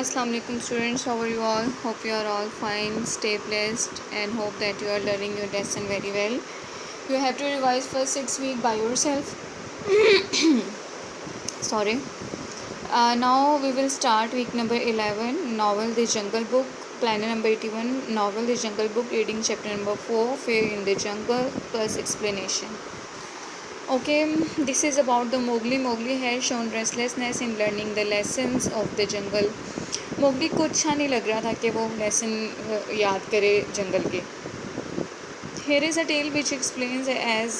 Assalamu alaikum students, how are you all? Hope you are all fine, stay blessed and hope that you are learning your lesson very well. You have to revise first 6 weeks by yourself. Sorry. Now we will start week number 11, novel The Jungle Book, planner number 81, novel The Jungle Book, reading chapter number 4, Fear in the Jungle plus explanation. Okay, this is about the Mowgli. Mowgli has shown restlessness in learning the lessons of the jungle. Mowgli को अच्छा नहीं लग रहा था कि वो lesson याद करे जंगल के. Here is a tale which explains as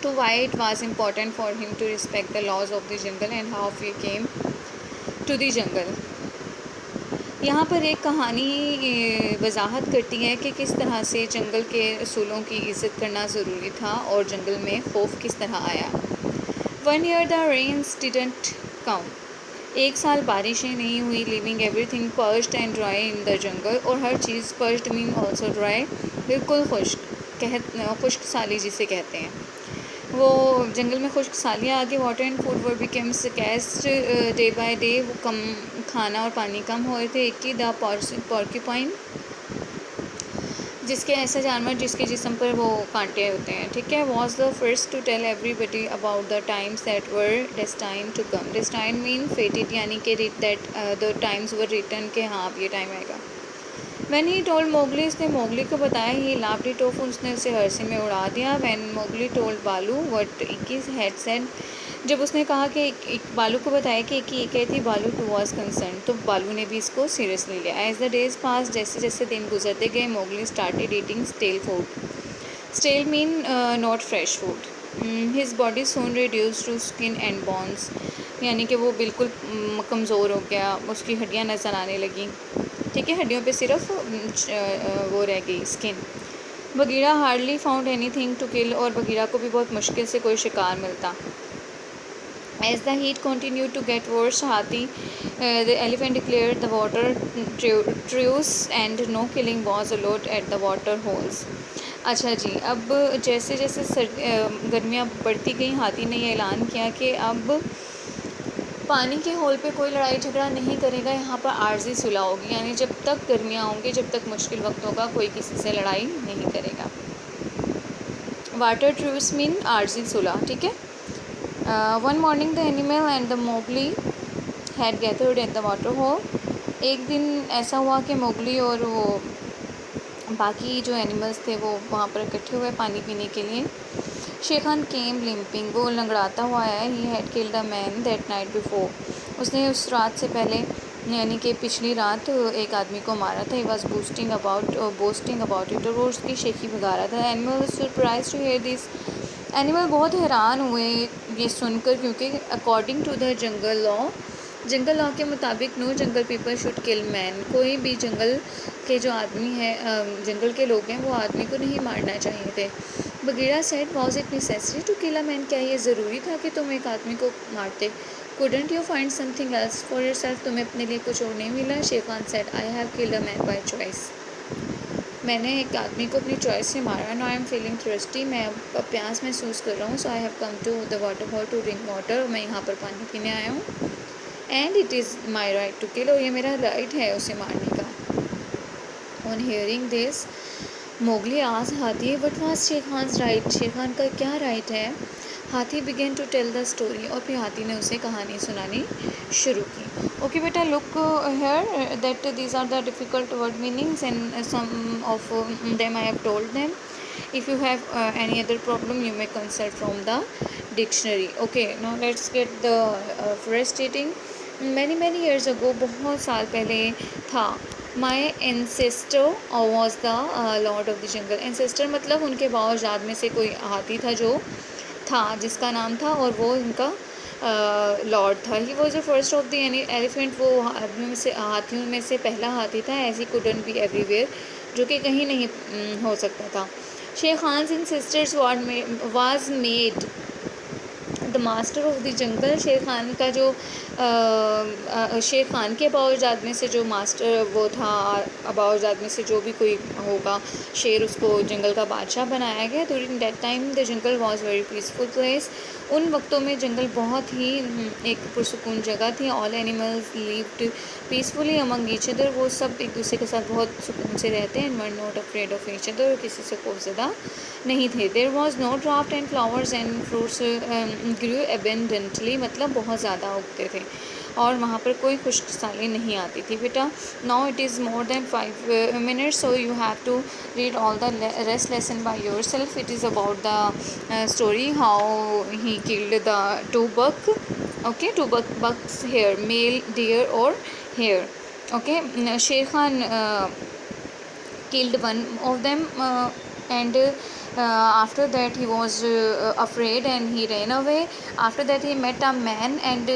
to why it was important for him to respect the laws of the jungle and how he came to the jungle. यहाँ पर एक कहानी वजाहत करती है कि किस तरह से जंगल के असूलों की इज़्ज़त करना ज़रूरी था और जंगल में खौफ किस तरह आया. 1 year the rains didn't come. एक साल बारिशें नहीं हुई. Living everything pursued and dry in the jungle. और हर चीज़ पर्स्ड मीन ऑल्सो ड्राई, बिल्कुल खुश्क साली जिसे कहते हैं. वो जंगल में खुश्क सालियाँ आगे. Water and food were became scarce day by day. वो कम खाना और पानी कम हो रहे थे. एक ही द पॉर्क्यूपाइन, जिसके ऐसा जानवर जिसके जिस्म पर वो कांटे होते हैं, ठीक है. Was the first to tell everybody about the times that were destine to come. Destine mean fated, यानी कि that the times were return, के हाँ अब ये टाइम आएगा. वैन ही टोल्ड मोगली, उसने मोगली को बताया. ही लाफ्ड इट ऑफ, उसने उसे हंसी में उड़ा दिया. वैन मोगली टोल्ड बालू व्हाट इक्की हैड सेड, जब उसने कहा कि एक बालू को बताया कि एक ये कहती, बालू टू वॉज कंसर्न, तो बालू ने भी इसको सीरियसली लिया. एज द डेज पास, जैसे जैसे दिन गुजरते गए, Mowgli started eating stale food. Stale mean not fresh food. His body soon reduce to skin and bones, यानी कि वो बिल्कुल कमज़ोर हो गया. उसकी हड्डियाँ नज़र आने लगी, ठीक है. हड्डियों पे सिर्फ वो रह गई, skin. Bagheera hardly found anything to kill, और बगीरा को भी बहुत मुश्किल से कोई शिकार मिलता. As the heat continued to get worse, हाथी the elephant declared the water truce and no killing was allowed at the water holes. अच्छा जी, अब जैसे जैसे गर्मियाँ बढ़ती गई, हाथी ने यह ऐलान किया कि अब पानी के होल पे कोई लड़ाई झगड़ा नहीं करेगा. यहाँ पर आर्जी सुलह होगी, यानी जब तक गर्मियाँ होंगी, जब तक मुश्किल वक्त होगा, कोई किसी से लड़ाई नहीं करेगा. वाटर ट्रूस मीन आर्जी सुलह, ठीक है. One morning the animal and the Mowgli had gathered at the water hole. एक दिन ऐसा हुआ कि मोगली और वो बाकी जो एनिमल्स थे वो वहाँ पर इकट्ठे हुए पानी पीने के लिए. शेखान केम लिम्पिंग, वो लंगड़ाता हुआ आया. He had killed a man that night before, उसने उस रात से पहले, यानी कि पिछली रात एक आदमी को मारा था. He was boasting about it, और वो उसकी शेखी भगा रहा था. Animal was surprise to hear this, animal बहुत हैरान हुए ये सुनकर, क्योंकि according to the jungle law के मुताबिक no jungle people should kill man, कोई भी जंगल के जो आदमी हैं, जंगल के लोग हैं, वो आदमी को नहीं मारना चाहिए थे. Bagheera said was it necessary to kill a man, क्या ये ज़रूरी था कि तुम एक आदमी को मारते. Couldn't you find something else for yourself, तुम्हें अपने लिए कुछ और नहीं मिला. Sher Khan said I have killed a man by choice, मैंने एक आदमी को अपनी चॉइस से मारा. No I am feeling thirsty, मैं अब प्यास महसूस कर रहा हूँ. So I have come to the water hole to drink water, मैं यहाँ पर पानी पीने आया हूँ. And it is my right to kill, और ये मेरा राइट है उसे मारने का. ऑन हियरिंग दिस मोगली आज Hathi what was Shere Khan's right, Shere Khan का क्या राइट है. Hathi began to tell the story, और फिर हाथी ने उसे कहानी सुनानी शुरू की. ओके बेटा, look here that these are the difficult word meanings and some of them I have told them. If you have any other problem you may consult from the dictionary. Okay, now let's get the first reading. Many years ago, बहुत साल पहले था. My ancestor was the lord of the jungle. Ancestor मतलब उनके बावजाद में से कोई हाथी था जो था, जिसका नाम था, और वो उनका लॉर्ड था. He was the first of the elephant, वो आदमियों में से, हाथियों में से पहला हाथी था. As he couldn't be everywhere, जो कि कहीं नहीं हो सकता था. Sher Khan ancestors was made the master of the jungle, Sher Khan का जो शेर खान के अबावजाद में से जो मास्टर वो था, अबावजाद में से जो भी कोई होगा शेर, उसको जंगल का बादशाह बनाया गया। During that time the jungle was very peaceful place. उन वक्तों में जंगल बहुत ही एक पुरसुकून जगह थी। All animals lived peacefully among each other, वो सब एक दूसरे के साथ बहुत सुकून से रहते हैं। And were not afraid of each other, किसी से खौफजदा नहीं थे। There was no drought and flowers and fruits grew abundantly, मतलब बहुत ज़्यादा उगते थे और वहाँ पर कोई खुश्क साली नहीं आती थी। बेटा now it is more than 5 minutes, so you have to read all the rest lesson by yourself. It is about the story how he killed the two buck, okay, two bucks here, male deer or hare, okay. Sher Khan killed one of them, and after that he was afraid and he ran away. After that he met a man, and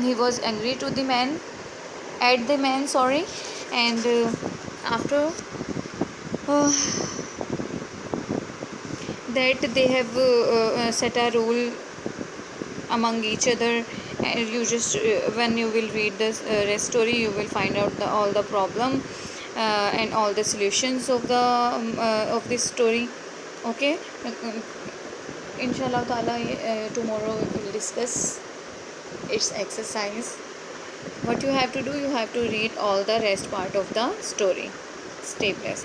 he was angry to the man, at the man, sorry. And after uh, that they have set a rule among each other. And you just when you will read this rest story, you will find out all the problem and all the solutions of this story, okay. Inshallah taala, tomorrow we will discuss its exercise. What you have to do, you have to read all the rest part of the story. Stay blessed.